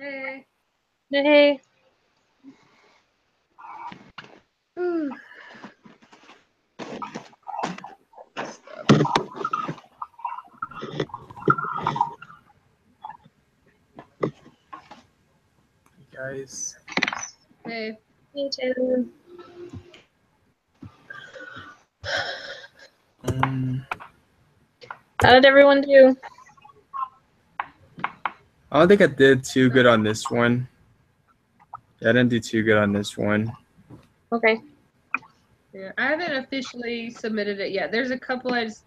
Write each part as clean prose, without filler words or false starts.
Hey. Hey. Ooh. Guys. Hey. Hey, Taylor. How did everyone do? I don't think I did too good on this one. Yeah, I didn't do too good on this one. Okay. Yeah, I haven't officially submitted it yet. There's a couple I just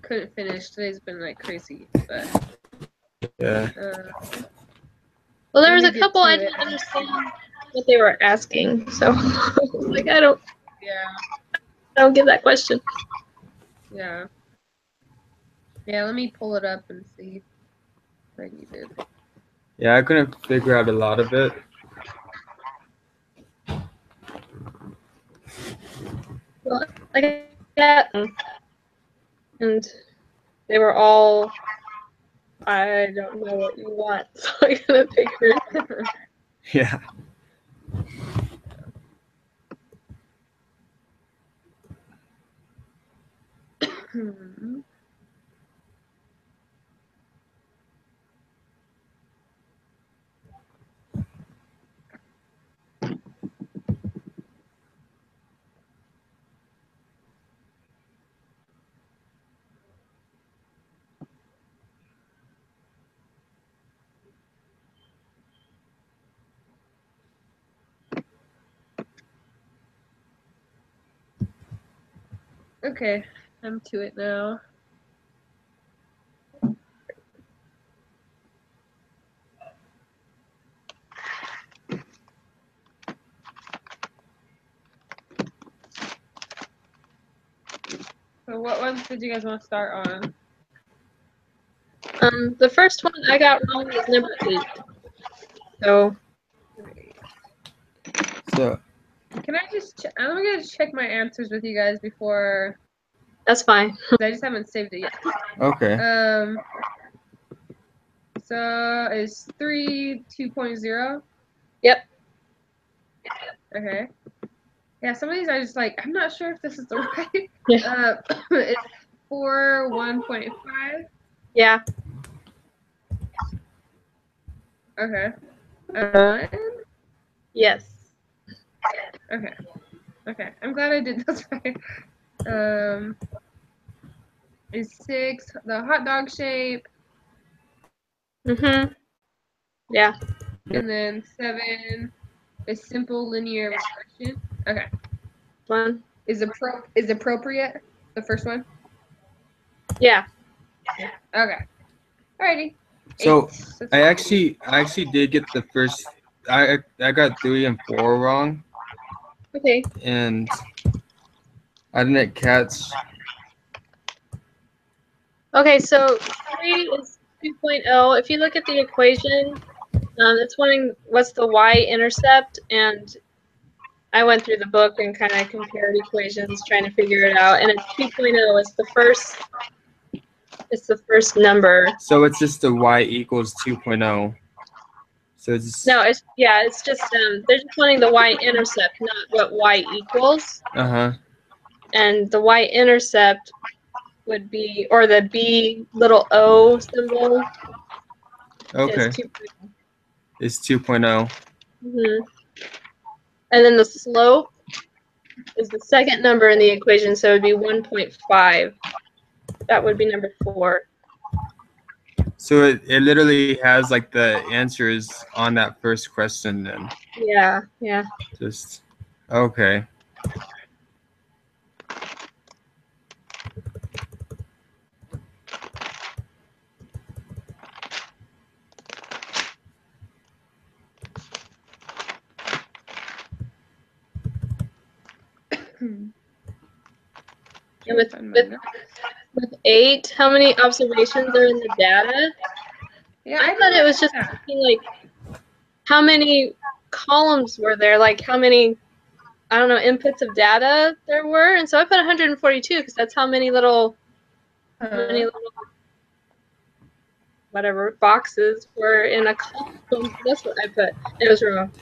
couldn't finish. Today's been like crazy, but Yeah. Well, there was Let a me get couple to I it. didn't understand what they were asking, so like I don't get that question. Yeah. Yeah, let me pull it up and see what you did. Yeah, I couldn't figure out a lot of it. Well, I got them, and they were all, I don't know what you want, so I gotta figure it out. Yeah. Okay, I'm to it now. So what ones did you guys want to start on? The first one I got wrong was number 8. So Can I just I'm gonna check my answers with you guys before. That's fine. I just haven't saved it yet. Okay. So is 3 2.0? Yep. Okay. Yeah, some of these I just like, I'm not sure if this is the right. Yeah. It's 4 1.5. Yeah. Okay. Yes. Okay. Okay. I'm glad I did this right. Is 6 the hot dog shape? Mhm. Yeah. And then 7 is simple linear regression. Okay. One. Is appropriate the first one? Yeah. Okay. Alrighty. So 8. I actually did get the first. I got 3 and 4 wrong. Okay. And I didn't catch. Okay, so 3 is 2.0. If you look at the equation, it's wanting what's the y-intercept, and I went through the book and kind of compared equations, trying to figure it out. And it's 2.0. It's the first. It's the first number. So it's just the y equals 2.0. So it's no. It's just they're just wanting the y-intercept, not what y equals. And the y-intercept would be, or the b little o symbol. Okay. It's 2.0. Mm-hmm. And then the slope is the second number in the equation, so it would be 1.5. That would be number 4. So it literally has like the answers on that first question then. Yeah, yeah. Just okay. And with 8, how many observations are in the data? Yeah, I thought it was just like how many columns were there, like how many, I don't know, inputs of data there were. And so I put 142 because that's how many little whatever boxes were in a column. That's what I put. It was wrong.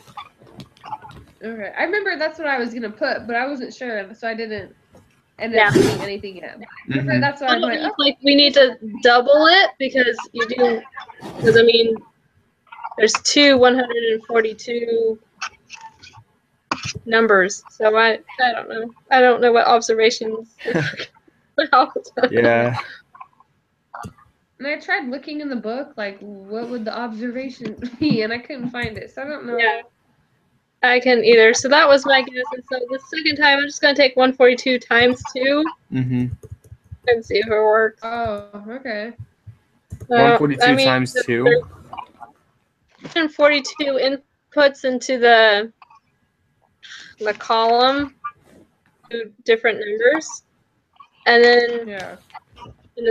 Okay. I remember that's what I was gonna put, but I wasn't sure, so I didn't end Yeah. up putting anything yet. Mhm. That's why I I'm don't like, know if, oh, like, we need to double it because you do, because I mean, there's two 142 numbers, so I don't know. I don't know what observations. Yeah. and I tried looking in the book, like, what would the observation be, and I couldn't find it, so I don't know. Yeah. I can either. So that was my guess. And so the second time, I'm just going to take 142 times 2 Mhm. and see if it works. Oh, okay. So, 142 times 2. there's 142 inputs into the column, two different numbers, and then Yeah. in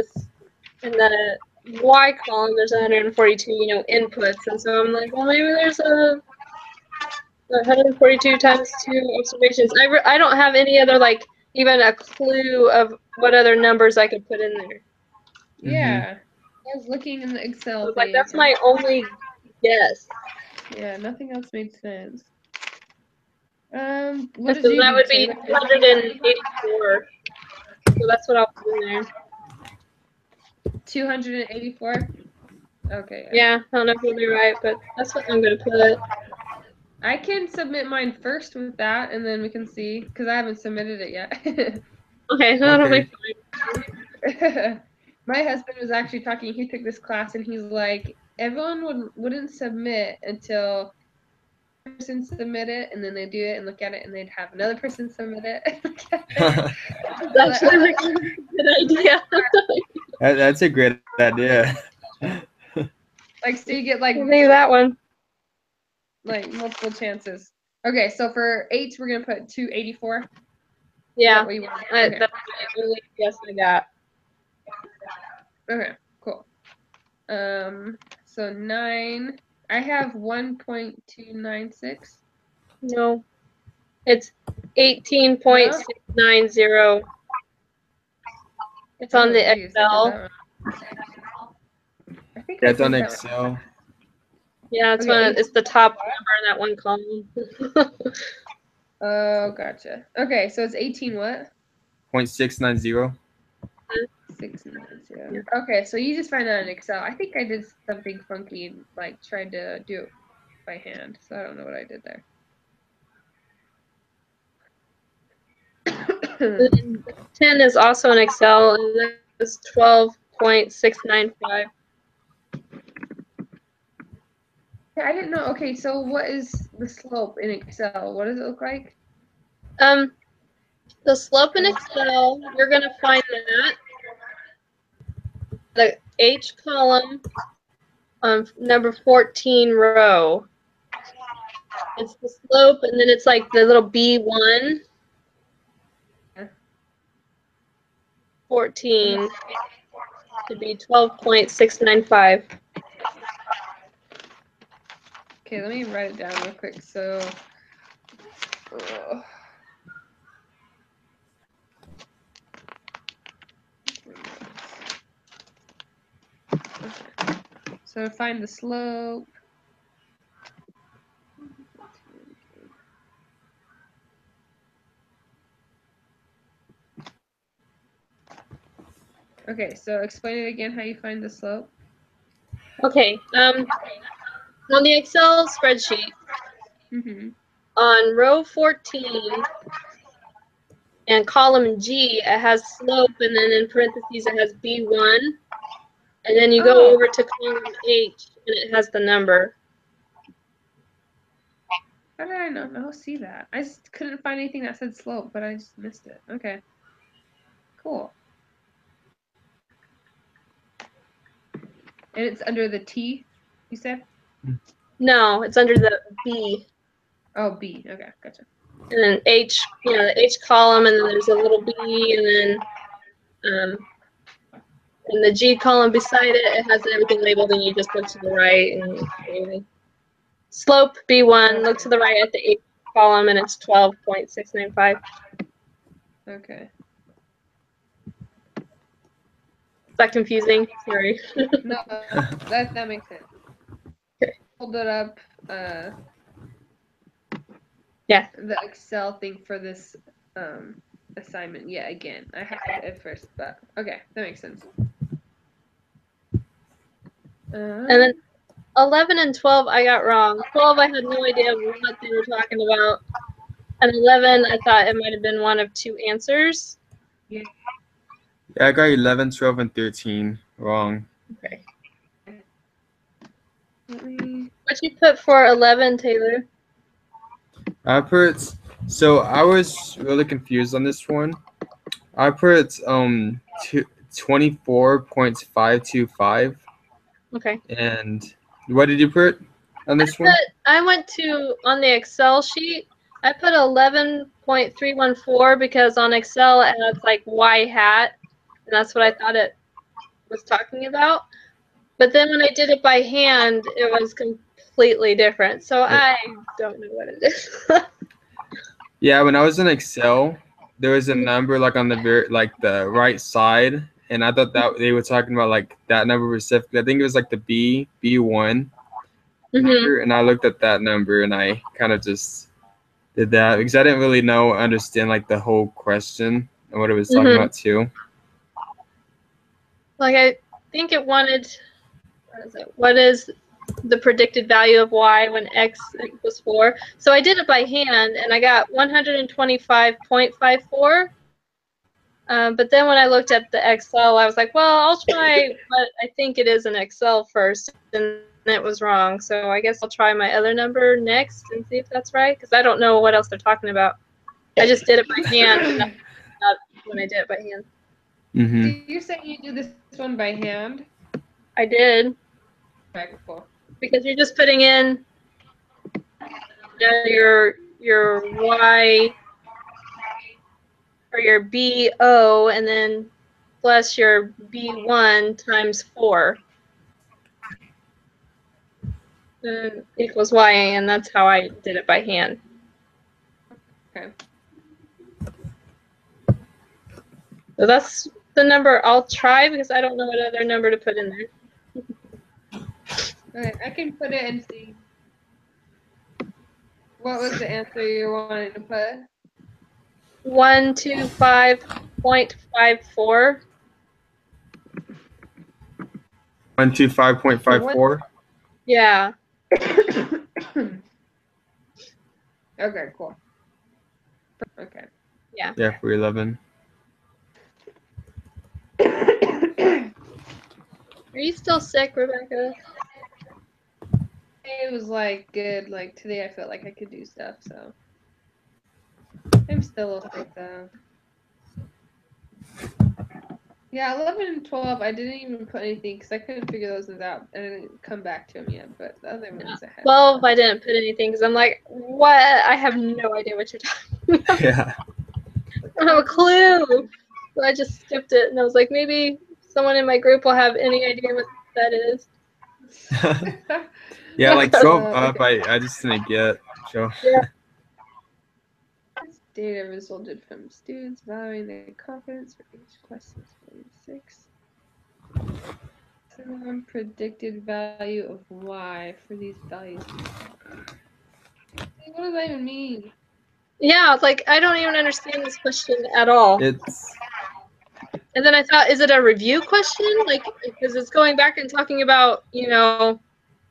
the y column, there's 142, inputs. And so I'm like, well, maybe there's a 142 times 2 observations. I don't have any other, like, even a clue of what other numbers I could put in there. Yeah. I was looking in the Excel Like, thing. that's my only guess. Yeah, nothing else made sense. What And did so you that do, would be Taylor? 284. So that's what I'll put in there. 284? Okay. Yeah, I don't know if it'll be right, but that's what I'm going to put. I can submit mine first with that, and then we can see, because I haven't submitted it yet. Okay, that'll Okay. be fine. My husband was actually talking, he took this class, and he's like, everyone wouldn't submit until person submit it, and then they do it and look at it, and they'd have another person submit it and look at it. That's a good idea. That's a great idea. Like, so you get like Maybe that one. multiple chances. Okay, so for 8, we're gonna put 284. Yeah, What you want? that's the only guess I got. Okay, cool. So 9. I have 1.296. No, it's 18.690. It's on the geez, I did Excel. that wrong. I think I That's on did that Excel. Yeah, it's Okay, it's the top number in that one column. Oh, gotcha. Okay, so it's 18 what? 0.690. 690. Okay, so you just find that in Excel. I think I did something funky and like tried to do it by hand, so I don't know what I did there. 10 is also in Excel, and that's 12.695. I didn't know. Okay, so what is the slope in Excel? What does it look like? The slope in Excel, you're going to find that the H column on number 14 row. It's the slope, and then it's like the little B1. 14 to be 12.695. Okay, let me write it down real quick. So, so find the slope. Okay, so explain it again how you find the slope. Okay, on the Excel spreadsheet, on row 14 and column G, it has slope, and then in parentheses it has B1, and then you go over to column H, and it has the number. How did I not see that? I just couldn't find anything that said slope, but I just missed it. Okay, cool. And it's under the T, you said? No, it's under the B. Oh, B. Okay, gotcha. And then H, the H column, and then there's a little B, and then in the G column beside it, it has everything labeled, and you just look to the right and slope B1. Look to the right at the H column, and it's 12.695. Okay. Is that confusing? Sorry. No, that makes sense. Okay. pulled it up. Yeah. The Excel thing for this assignment. Yeah, again, I had it at first, but okay, that makes sense. And then 11 and 12 I got wrong. 12 I had no idea what they were talking about. And 11 I thought it might have been one of two answers. Yeah, I got 11, 12, and 13 wrong. Okay. Let What you put for 11, Taylor? I put, so I was really confused on this one. I put 24.525. Okay. And what did you put on this one? I went to, on the Excel sheet, I put 11.314 because on Excel it has like Y hat, and that's what I thought it was talking about. But then when I did it by hand, it was completely different. So I don't know what it is. Yeah, when I was in Excel, there was a number like on the the right side, and I thought that they were talking about like that number specifically. I think it was like the B1 number, and I looked at that number and I kind of just did that because I didn't really understand like the whole question and what it was talking about too. Like I think it wanted, what is the predicted value of y when x equals 4? So I did it by hand and I got 125.54. But then when I looked at the Excel, I was like, well, I'll try what I think it is in Excel first, and it was wrong. So I guess I'll try my other number next and see if that's right, because I don't know what else they're talking about. I just did it by hand, not when I did it by hand. Mm-hmm. Did you say you do this one by hand? I did. Okay, cool. Because you're just putting in your y or your BO and then plus your B1 times 4 equals YA, and that's how I did it by hand. Okay. So that's the number I'll try because I don't know what other number to put in there. Okay, I can put it and see. What was the answer you wanted to put? 125.54. 125.54. Yeah. Okay, cool. Okay. Yeah. Yeah, for 11. Are you still sick, Rebecca? It was like good. Like today, I felt like I could do stuff. So I'm still a little sick though. Yeah, 11 and 12, I didn't even put anything because I couldn't figure those ones out. I didn't come back to them yet, but the other ones I had. 12, I didn't put anything because I'm like, what? I have no idea what you're talking about. Yeah. I don't have a clue. So I just skipped it, and I was like, maybe someone in my group will have any idea what that is. Yeah, like 12 up, Okay. I just didn't get. So. Yeah. This data resulted from students valuing their confidence for each question. 46. Some predicted value of y for these values. What does that even mean? Yeah, it's like, I don't even understand this question at all. It's. And then I thought, is it a review question? Like, because it's going back and talking about,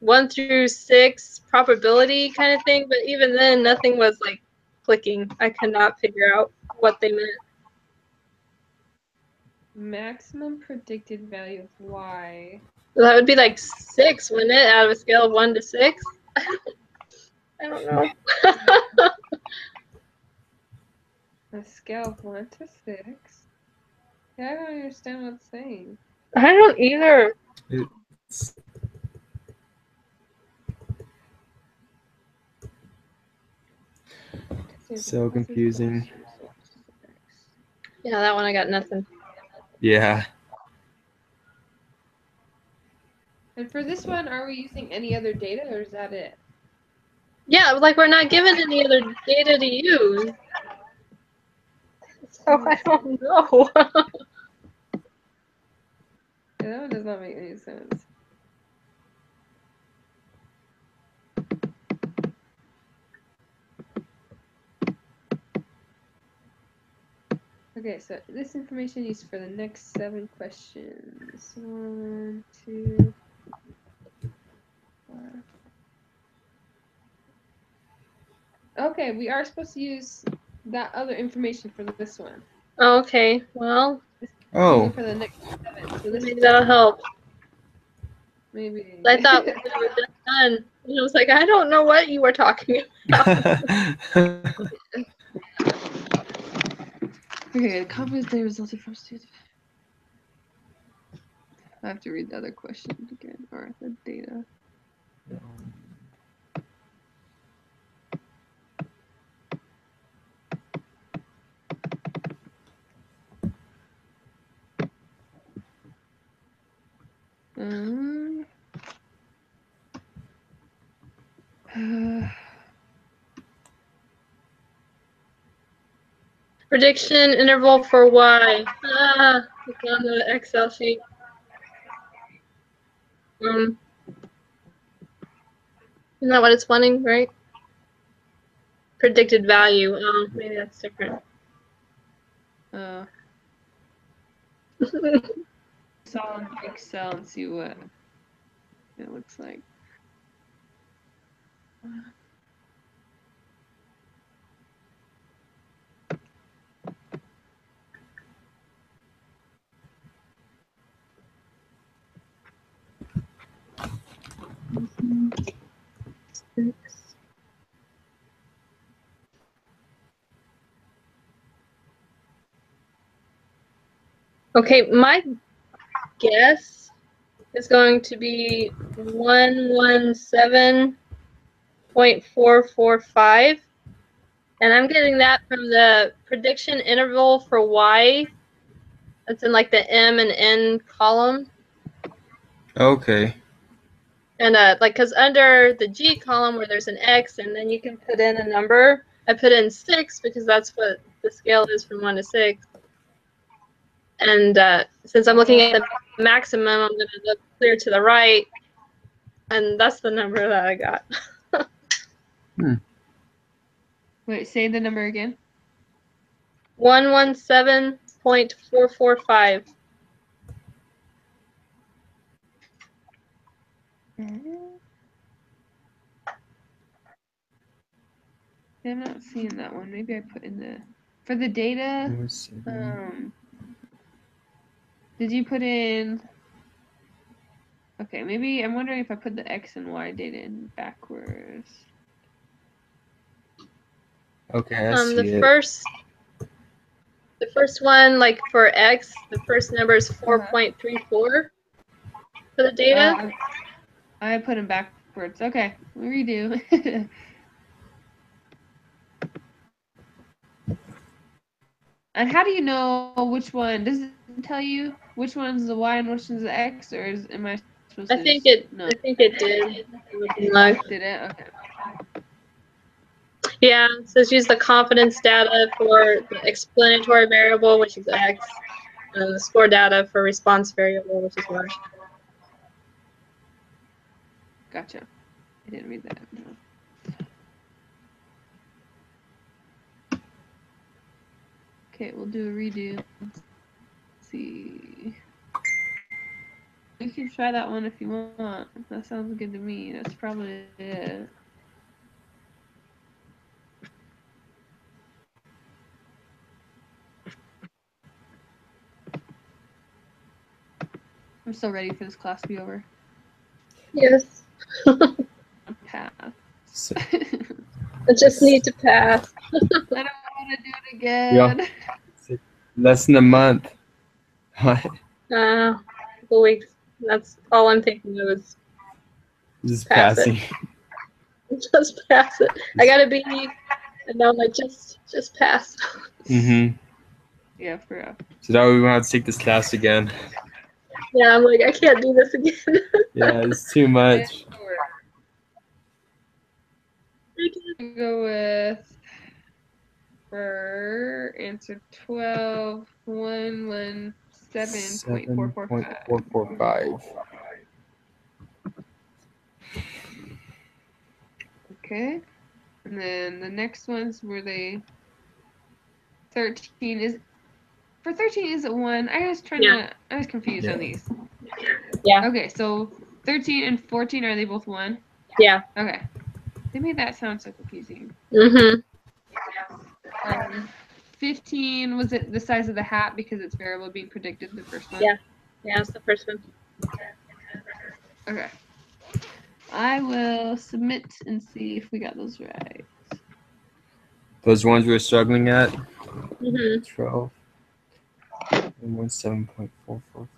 1 through 6 probability kind of thing. But even then, nothing was like clicking. I could not figure out what they meant. Maximum predicted value of y. So that would be like 6, wouldn't it? Out of a scale of 1 to 6? I don't know. A scale of 1 to 6. Yeah, I don't understand what it's saying. I don't either. It's so confusing. Yeah, that one I got nothing. Yeah. And for this one, are we using any other data or is that it? Yeah, like we're not given any other data to use. So I don't know. Yeah, that one does not make any sense. Okay, so this information is for the next 7 questions. 1, 2, 4. Okay, we are supposed to use that other information for this one. Oh, okay. Well, Oh. For the next 7. So this maybe that'll help. maybe. I thought we were done. And I was like, I don't know what you were talking about. Okay, the confidence data resulted from student. I have to read the other question again, or the data. Prediction interval for Y. It's on the Excel sheet. Isn't that what it's wanting, right? Predicted value. Oh, maybe that's different. It's all in Excel and see what it looks like. Okay, my guess is going to be 117.445. And I'm getting that from the prediction interval for Y. That's in like the M and N column. Okay. And like, cause under the G column where there's an X and then you can put in a number, I put in 6 because that's what the scale is from 1 to 6. And since I'm looking at the maximum, I'm gonna look clear to the right, and that's the number that I got. Wait, say the number again. 117.445. I'm not seeing that one. Maybe I put in the for the data. Did you put in? Okay, maybe I'm wondering if I put the X and Y data in backwards. Okay, I see it. The first one, like for X, the first number is 4.34 for the data. I put them backwards. Okay, redo. And how do you know which one? Does it tell you which one's the Y and which one's the X, or am I supposed to? I think it did. Did it? Okay. Yeah, it says use the confidence data for the explanatory variable, which is X, and the score data for response variable, which is Y. Gotcha. I didn't read that. No. Okay, we'll do a redo. Let's see. You can try that one if you want. That sounds good to me. That's probably it. I'm so ready for this class to be over. Yes. Pass. I just need to pass. I don't want to do it again. Yeah. Less than a month. What? A couple weeks. That's all I'm thinking of is Just pass passing. just pass it. I got a B, and now I'm like, just pass. Mm-hmm. Yeah, for real. So that way we won't have to take this class again. Yeah, I'm like, I can't do this again. Yeah, it's too much. Go with for answer 12, 117.445. Okay. And then the next ones were the 13 is for 13, is it 1? I was confused on these. Yeah. Okay, so 13 and 14, are they both 1? Yeah. Okay. They made that sound so confusing. Mm-hmm. 15, was it the size of the hat because it's variable being predicted, the first one? Yeah. Yeah, it's the first one. Okay. I will submit and see if we got those right. Those ones we were struggling at. Mm-hmm. 12 and 17.445.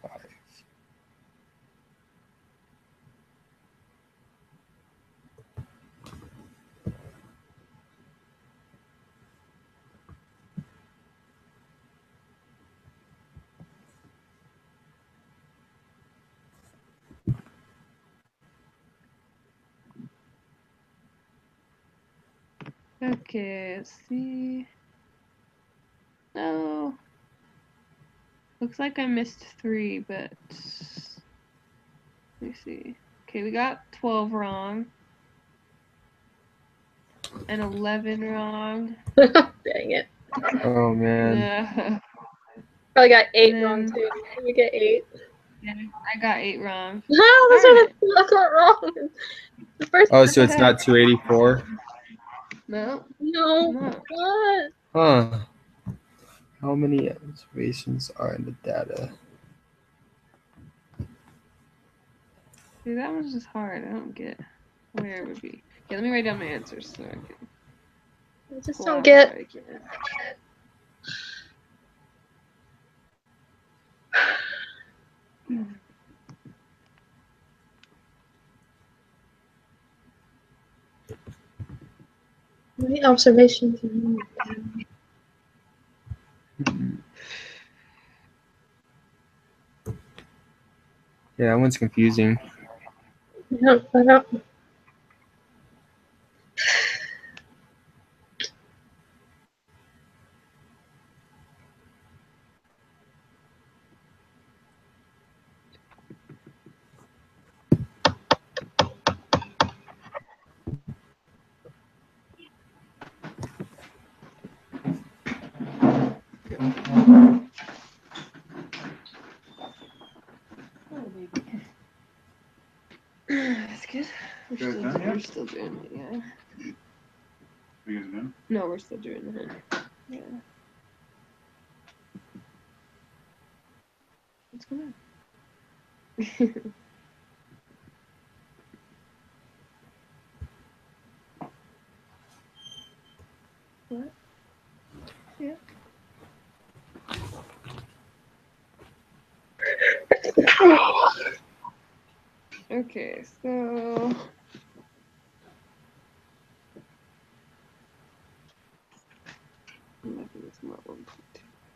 Okay, let's see. No. Looks like I missed 3, but let me see. Okay, we got 12 wrong. And 11 wrong. Dang it. Oh man. Yeah. Probably got 8 And wrong then- too. Did we get 8? Yeah, I got 8 wrong. No, those Darn are it. that's not wrong. The first Oh, so the it's heck? not 284? No. No. No. What? Huh. How many observations are in the data? See, that one's just hard. I don't get where it would be. Okay, let me write down my answers so I can I just pull don't out get. what I can. Many observations. Yeah, that one's confusing. Yeah, I don't. Oh, baby. That's good. We're still doing it, yeah. You guys done? No, we're still doing it. Yeah. What's going on? What? Yeah. Okay, so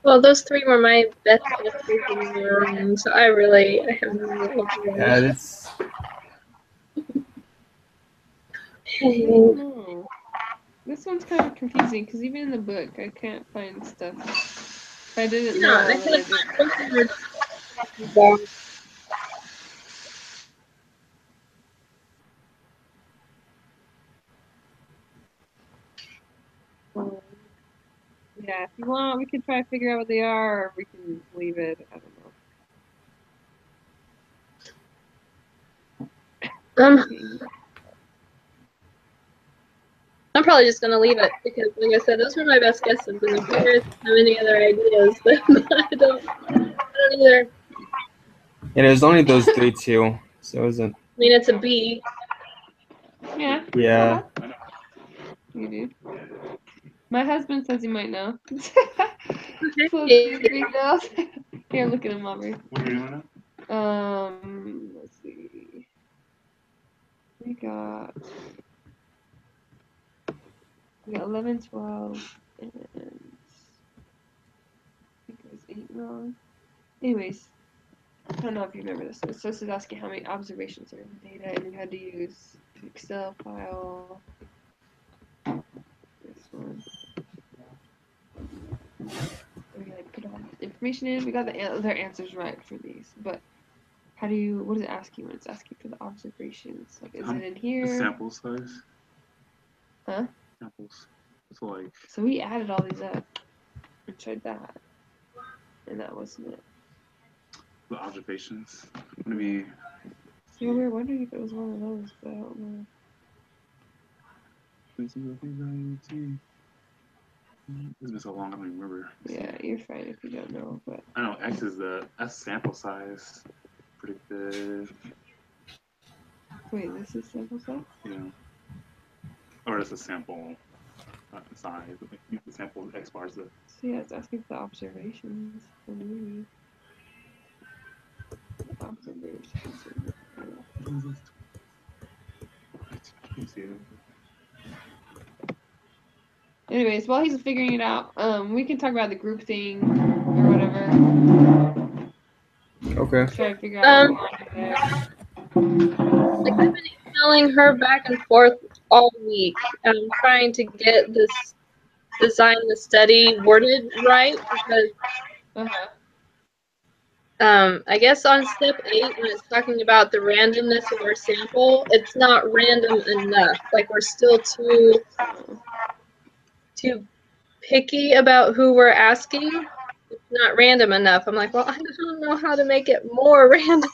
Well, those 3 were my best guesses in the room, so I have no idea. Yeah, that's I don't know. This one's kind of confusing because even in the book, I can't find stuff. If I didn't know, Yeah, I then feel I like didn't. something was wrong. Yeah, if you want, we could try to figure out what they are, or we can leave it. I don't know. I'm probably just gonna leave it because, like I said, those were my best guesses, and if you guys have any other ideas, then I don't either. and it was only those 3 too, so it wasn't. I mean, it's a B. Yeah. Yeah. You do. My husband says he might know. So Okay. Here, look at him, Aubrey. What are you doing now? Let's see. We got 11, 12, and I think it was 8 wrong. Anyways, I don't know if you remember this. So it's supposed to ask you how many observations are in the data, and you had to use an Excel file. This one. We gotta put all the information in. We got their answers right for these, but what does it ask you when it's asking for the observations? Like, is it in The here? sample size. Huh? Samples. It's like So we added all these up and tried that. and that wasn't it. The observations. What do you So we were wondering if it was one of those, but I don't know. It's been so long, I don't even remember. Yeah, you're fine if you don't know, but I know X is that's sample size. Predicted. wait, this is sample size? Yeah. Or it's a sample size. The sample X bars. So yeah, it's asking for the observations for me. Observations. You see it? Anyways, while he's figuring it out, we can talk about the group thing or whatever. Okay. Try to figure out what we want to do there. Like I've been emailing her back and forth all week, trying to get this design the study worded right because I guess on step 8 when it's talking about the randomness of our sample, it's not random enough. Like we're still too picky about who we're asking. It's not random enough. I'm like, well, I don't know how to make it more random.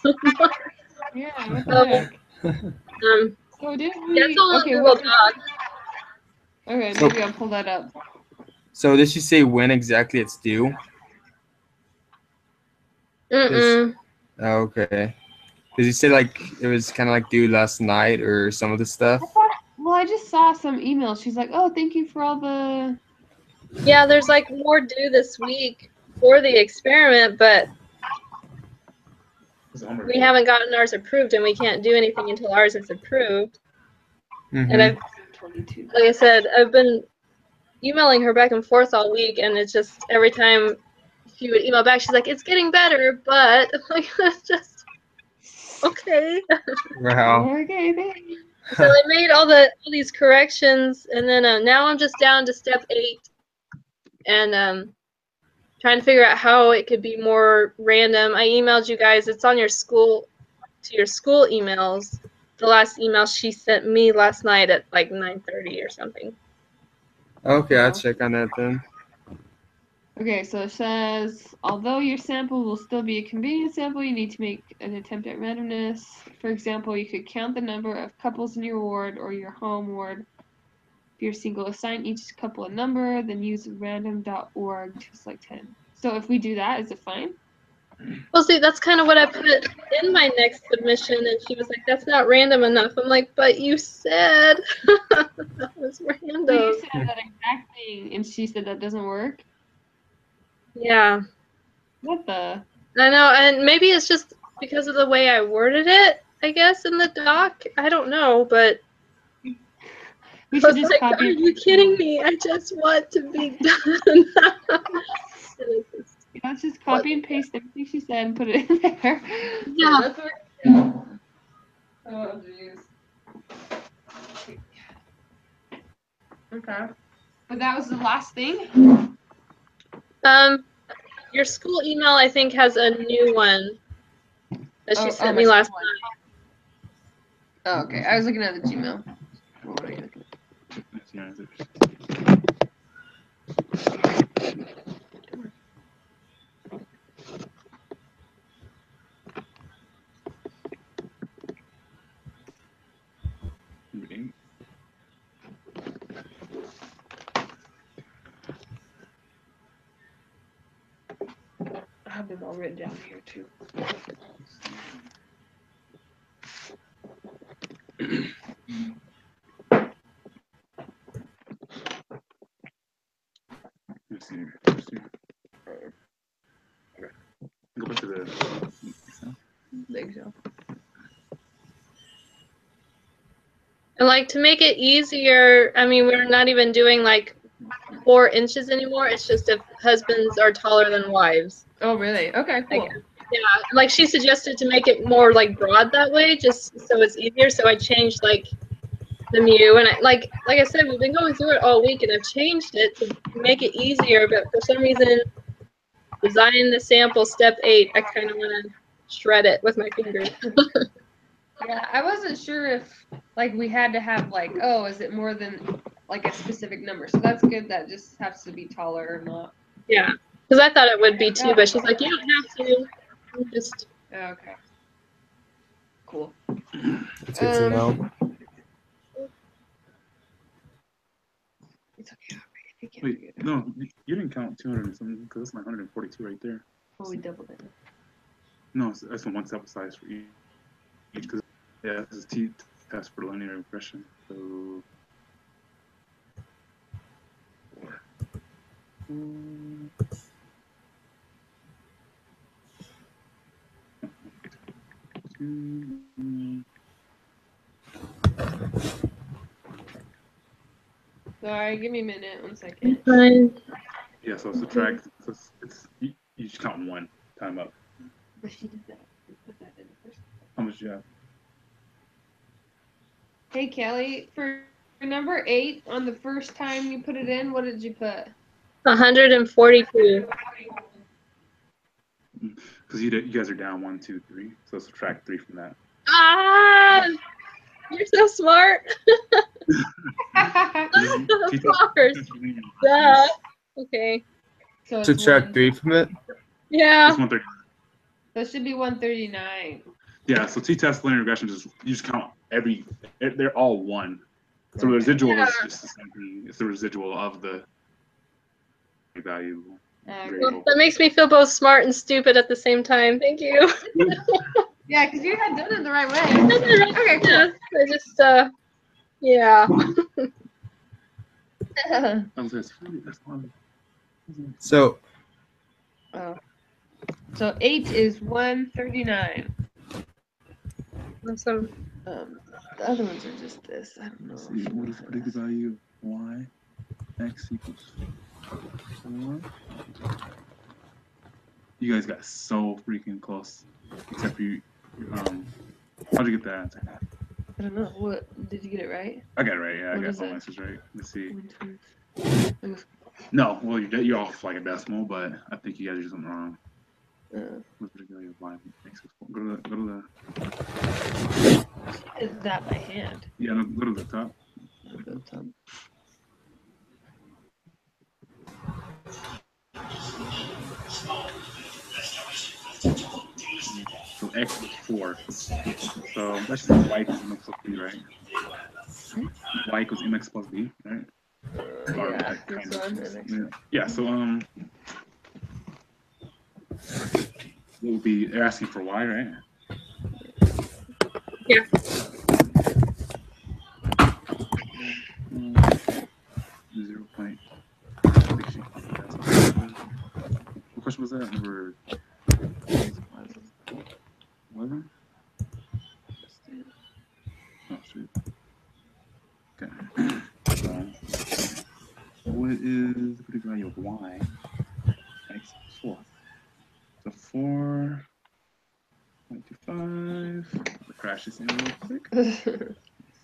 Yeah, what the heck? So did we? That's all Okay, on what? Google Docs. Okay, So- maybe I'll pull that up. So did she say when exactly it's due? Mm-mm. Okay. Did you say like it was kind of like due last night or some of the stuff? Well, I just saw some emails. She's like, "Oh, thank you for all the." Yeah, there's like more due this week for the experiment, but we haven't gotten ours approved, and we can't do anything until ours is approved. Mhm. And I've, 22. like I said, I've been emailing her back and forth all week, and it's just every time she would email back, she's like, "It's getting better," but I'm like, just okay. Wow. Okay, thanks. So I made all these corrections, and then now I'm just down to step 8, and trying to figure out how it could be more random. I emailed you guys. It's on your school emails. The last email she sent me last night at like 9:30 or something. Okay, I'll check on that then. Okay, so it says, although your sample will still be a convenient sample, you need to make an attempt at randomness. For example, you could count the number of couples in your ward or your home ward. If you're single, assign each couple a number, then use random.org to select 10. So if we do that, is it fine? Well, see, that's kind of what I put in my next submission, and she was like, "That's not random enough." I'm like, "But you said that was random." So you said that exact thing, and she said that doesn't work? Yeah, What the? I know, and maybe it's just because of the way I worded it, I guess, in the doc. I don't know, but We I should was just like, copy "Are and you paste kidding me? I just want to be done." Yeah, let's just copy and paste everything she said and put it in there. Yeah. That's what we're gonna do. Oh, jeez. Okay. But that was the last thing? Your school email, I think, has a new one that she sent my me last school night. Oh, okay. I was looking at the Gmail. What were you looking at? Yeah, is it? Number 8. I have them all written down here too. Let's see. Let's see. Okay. Go back to the Excel. Think so. And like to make it easier, I mean, we're not even doing like 4 inches anymore. It's just if husbands are taller than wives. Oh, really? Okay, cool. Like, yeah, like she suggested to make it more like broad that way, just so it's easier. So I changed like the mu, and like I said, we've been going through it all week, and I've changed it to make it easier. But for some reason, design the sample step 8, I kind of want to shred it with my fingers. Yeah, I wasn't sure if like we had to have like, oh, is it more than like a specific number? So that's good. That just has to be taller or not. Yeah. Because I thought it would be too, but she's like, you don't have to. You just Okay. Cool. It's good to know. It's okay. I think Wait, no, you didn't count 200 and something because that's my 142 right there. Oh, we doubled it. No, that's one sample size for each. Because yeah, this is t-test for linear regression. So. Sorry, give me a minute. 1 second. fine. Yeah, so subtract. So it's you just count one time up. But she did that. Put that in first. How much do you have? Hey, Kelly, for number 8, on the first time you put it in, what did you put? 142. Because you guys are down 1, 2, 3. So subtract 3 from that. Ah! You're so smart. Flowers. Duh. Okay. So it's Subtract 3 from it. Yeah. It's 130. So it should be 139. Yeah, so t-test linear regression you just count they're all 1. So the residual is just the same thing. It's the residual of the value. Well, that makes me feel both smart and stupid at the same time. Thank you. Yeah, because you had done it the right way. Okay, cool. I just, yeah. That's fun. So Oh. So 8 is 139. Awesome. The other ones are just this. I don't know. Let's see, what is the predicted value of y? X equals 4. You guys got so freaking close. Except for you, how'd you get that answer? I don't know. What did you get it right? I got it right, yeah, I What got is all it? answers right. Let's see. 1, 2. No, well, you're off like a decimal, but I think you guys did something wrong. What's the predicted value of y? X equals 4. Go to the. Is that by hand? Yeah, no, go to the top. So X was 4. So that's just y equals mx plus b, right? Y equals mx plus b, right? Or Yeah, that kind this of. one. And Yeah. Yeah. So what would be? They're asking for y, right? Yeah. 0. What question was that? Number 11? Oh, shoot. Okay. So, what is the predicted value of y? X equals 4. So 4.25. Crash this in real quick. Let's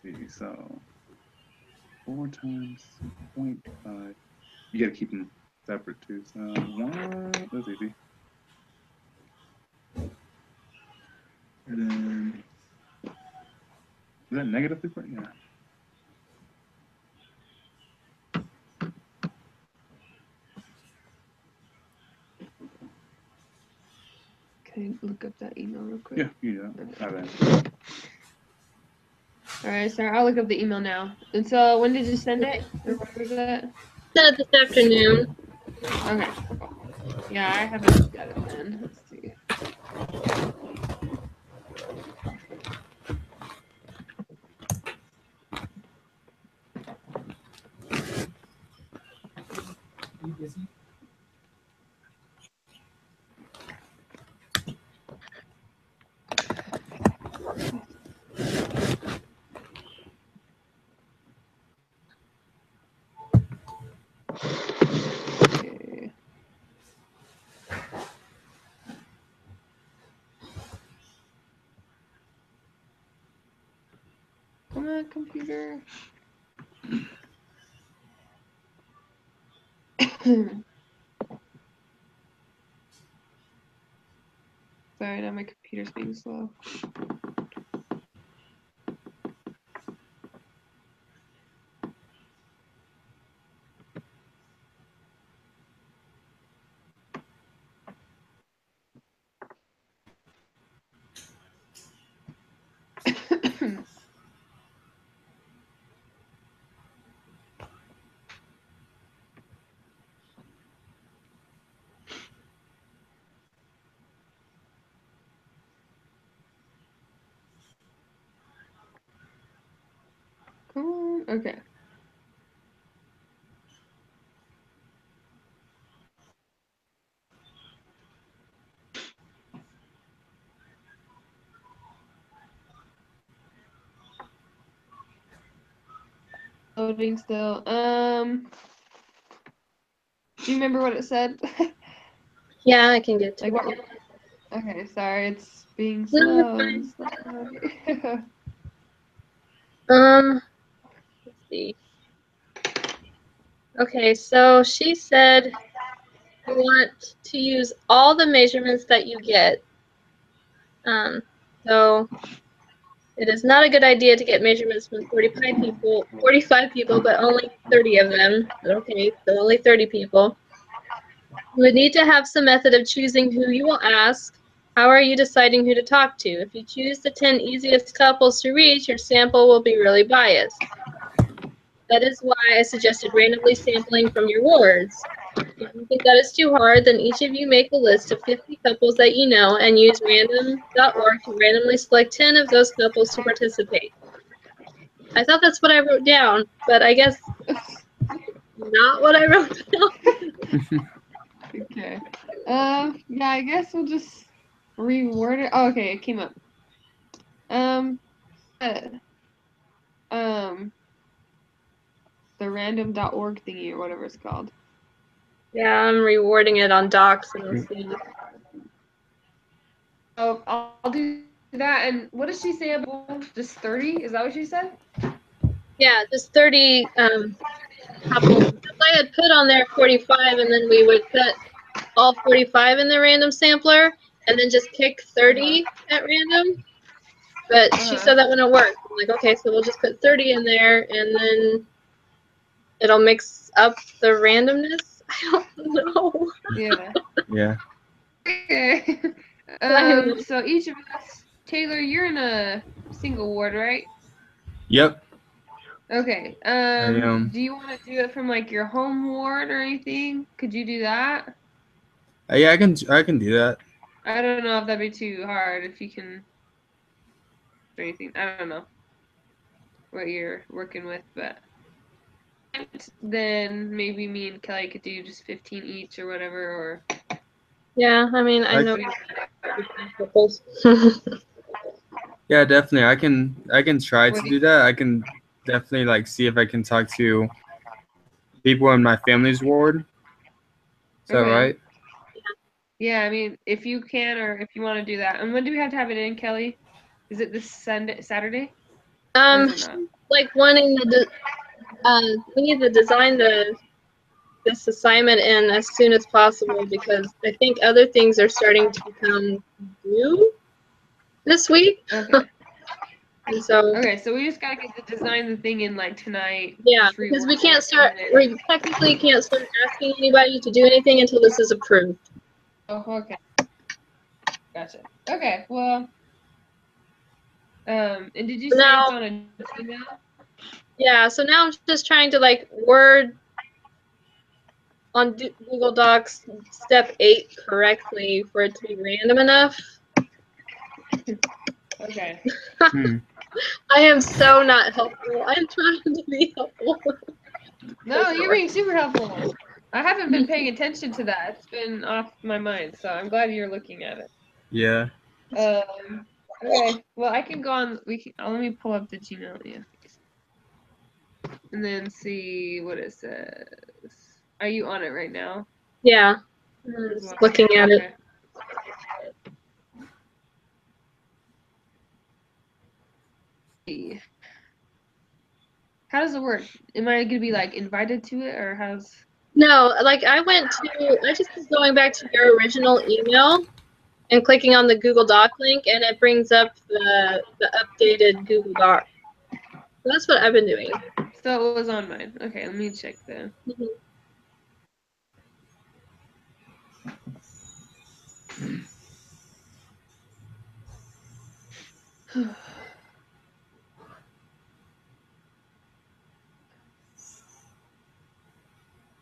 see. So 4 times 0.5. You gotta keep them separate too. So 1. That's easy. And then is that negative 3? Yeah. Can you look up that email real quick? Yeah, you do that. All right, sorry. I'll look up the email now. And so, when did you send it? Or what was it? Sent it this afternoon. Okay. Cool. Yeah, I haven't got it then. Let's see. Okay. Come on, computer. Sorry, now my computer's being slow. Okay. Loading still. Do you remember what it said? Yeah, I can get to Like it. what? Okay, sorry, it's being No, slow. it's and slow. Let's see. Okay, so she said you want to use all the measurements that you get. So it is not a good idea to get measurements from 45 people, but only 30 of them. Okay, so only 30 people. You would need to have some method of choosing who you will ask. How are you deciding who to talk to? If you choose the 10 easiest couples to reach, your sample will be really biased. That is why I suggested randomly sampling from your wards. If you think that is too hard, then each of you make a list of 50 couples that you know and use random.org to randomly select 10 of those couples to participate. I thought that's what I wrote down, but I guess not what I wrote down. Okay. Yeah, I guess we'll just reword it. Oh, okay, it came up. Uh, um, the random.org thingy or whatever it's called. Yeah, I'm rewarding it on Docs and I'll see. Oh, I'll do that. And what did she say about just 30? Is that what she said? Yeah, just 30 couples. I had put on there 45 and then we would put all 45 in the random sampler and then just pick 30 at random. But she said that wouldn't work. I'm like, okay, so we'll just put 30 in there and then it'll mix up the randomness. I don't know. Yeah. Yeah. Okay. So each of us, Taylor, you're in a single ward, right? Yep. Okay. I Do you want to do it from like your home ward or anything? Could you do that? Yeah, I can do that. I don't know if that'd be too hard if you can or anything. I don't know what you're working with, but then maybe me and Kelly could do just 15 each or whatever, or Yeah, I mean, I know couples. Yeah, definitely. I can try What to do do that. I can definitely like see if I can talk to people in my family's ward. Is that Okay. right? Yeah, I mean, if you can or if you want to do that. And when do we have to have it in, Kelly? Is it this Saturday? Or is it not? Like wanting we need to design this assignment in as soon as possible because I think other things are starting to become due this week. Okay. And so Okay, so we just gotta get to design the thing in like tonight. yeah, just because rework we can't it, start and then- we technically can't start asking anybody to do anything until this is approved. Oh, okay. Gotcha. Okay, well, and did you say it's Now, on a Gmail? yeah, so now I'm just trying to like word on Google Docs step 8 correctly for it to be random enough. Okay. I am so not helpful. I'm trying to be helpful. No, you're being super helpful. I haven't been paying attention to that. It's been off my mind, so I'm glad you're looking at it. Yeah. Okay. Well, I can go on. Let me pull up the Gmail. Yeah. And then see what it says. Are you on it right now? Yeah, I'm just looking at it. Okay. See. How does it work? Am I gonna be like invited to it, or how's? No, like I just was going back to your original email and clicking on the Google Doc link, and it brings up the updated Google Doc. So that's what I've been doing. So it was on mine. Okay, let me check then.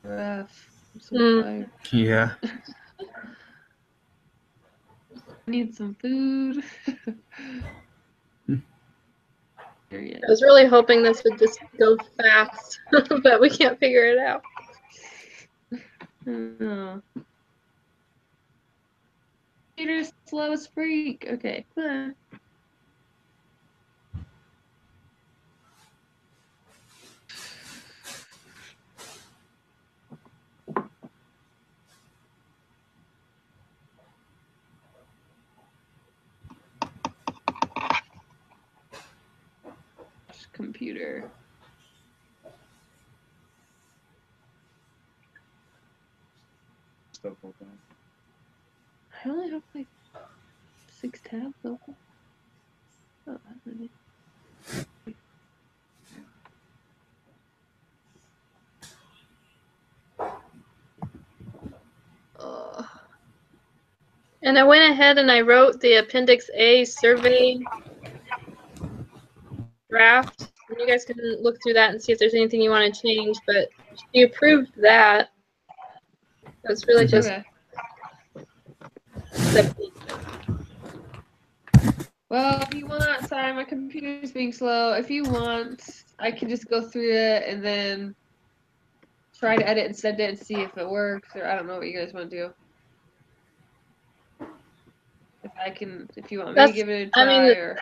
Rough. I'm so tired. Yeah. I need some food. yet. I was really hoping this would just go fast, but we can't figure it out. No. Computer's slow as freak. Okay. Computer. Stuff open. I only have like 6 tabs open. Oh, that many. And I went ahead and I wrote the Appendix A survey draft. And you guys can look through that and see if there's anything you want to change. But she approved that. That's really just Okay. the Well, if you want, sorry, my computer's being slow. If you want, I can just go through it and then try to edit and send it and see if it works, or I don't know what you guys want to do. If you want me to give it a try, I mean, or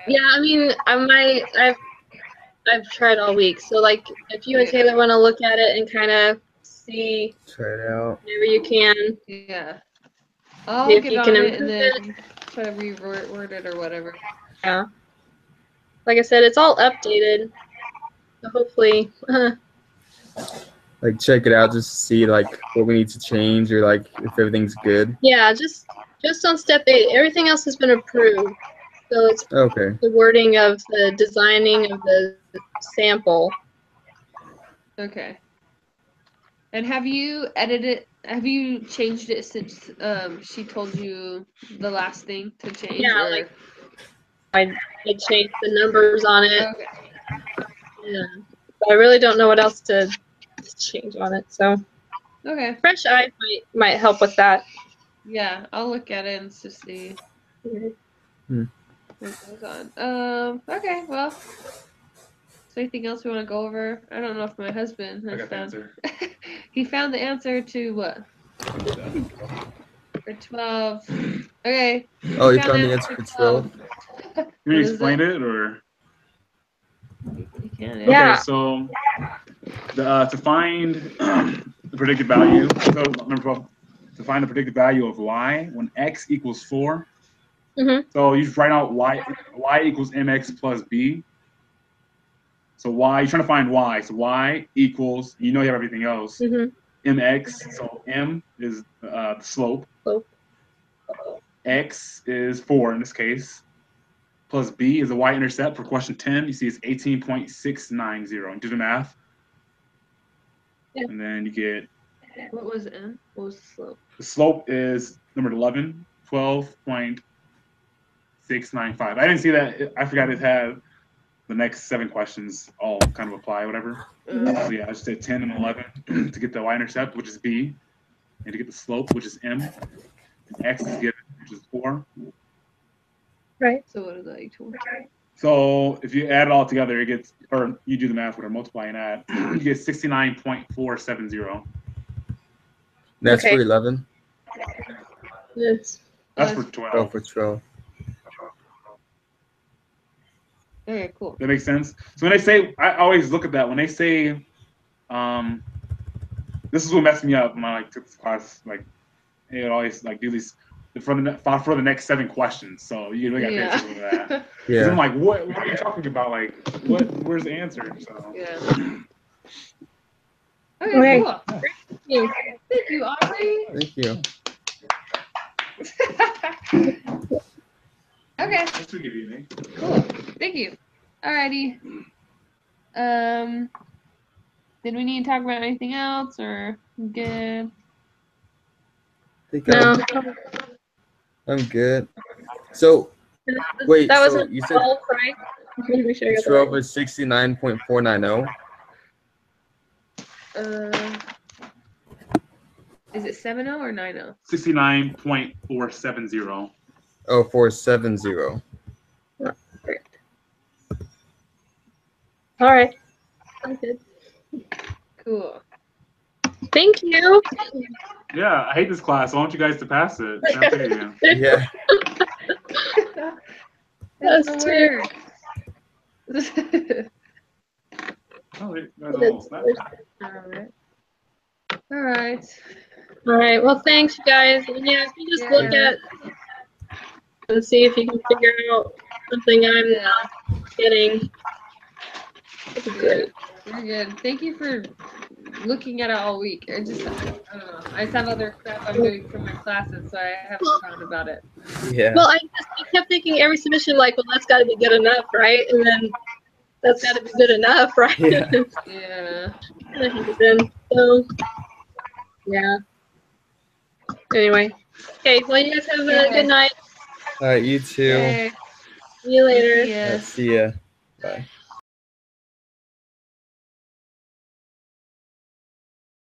yeah, I mean, I've tried all week. So like, if you and Taylor want to look at it and kind of see Try it out. whenever you can, yeah, I'll if get you on can it and improve then try to reword it or whatever. yeah. Like I said, it's all updated. So hopefully, Like check it out just to see like what we need to change or like if everything's good. yeah, just on step 8, everything else has been approved. So it's Okay. the wording of the designing of the sample. Okay. And have you changed it since she told you the last thing to change? Yeah, or? like I changed the numbers on it. Okay. Yeah. But I really don't know what else to change on it. So Okay. fresh eye might help with that. Yeah, I'll look at it and just see what goes on. Okay, well. Is there anything else we want to go over? I don't know if my husband I has got the found. answer. He found the answer to what? For 12. Okay. Oh, you Found found the answer for 12? Can What you is explain it or? You can. Yeah. Okay, so to find the predicted value, so number 12, to find the predicted value of y when x equals 4. Mm-hmm. So you just write out y equals mx plus b. So y, you're trying to find y. So y equals, you know you have everything else. Mm-hmm. Mx, so m is the slope. Slope. X is 4 in this case. Plus b is the y-intercept for question 10. You see it's 18.690. You do the math. Yeah. And then you get, What was M? What was the slope? the slope is number 11, 12.695. I didn't see that. I forgot it had the next 7 questions all kind of apply, whatever. So yeah, I just did 10 and 11 to get the y-intercept, which is b, and to get the slope, which is m, and x is given, which is 4. Right. So what is that equal? So if you add it all together, it gets, or you do the math, whatever, multiply and add, you get 69.470. That's Okay. for 11? Yes. That's for Oh, 12. for 12. Okay, cool. That makes sense. So when they say, I always look at that when they say, this is what messed me up when I like took this class. Like, it would always like do these for the next 7 questions. So you really got to pay attention to that. 'Cause Yeah. I'm like, what are you talking about? Like, where's the answer? So Yeah. Okay. Okay, cool. Yeah. Thank you, Aubrey. Thank you. Okay, that's too easy. cool. Thank you. Alrighty. Did we need to talk about anything else, or good? I think No. I'm good. So, wait, That was so a you said 12, right? Let me make sure I got that 12 right. is 69.490. Is it 7-0 or 9-0? 69.470. Oh, 470. All right. Sounds good. Cool. Thank you. Yeah, I hate this class. I want you guys to pass it. How dare you? Yeah. That's Us the too. word. Oh, you guys are almost that. Alright. Alright. All right. Well, thanks, you guys. And yeah, if you just look Yeah. at and see if you can figure out something I'm Yeah. not getting, that'd be great. You're good. Thank you for looking at it all week. I don't know. I just have other crap I'm doing for my classes, so I haven't thought about it. Yeah. Well, I kept thinking every submission, like, well, that's got to be good enough, right? And then that's got to be good enough, right? Yeah. Yeah. And I think it's in. So, yeah. Anyway. Okay. Well, you guys have a good night. All right, you too. Okay. See you later. Yeah. See ya. Bye.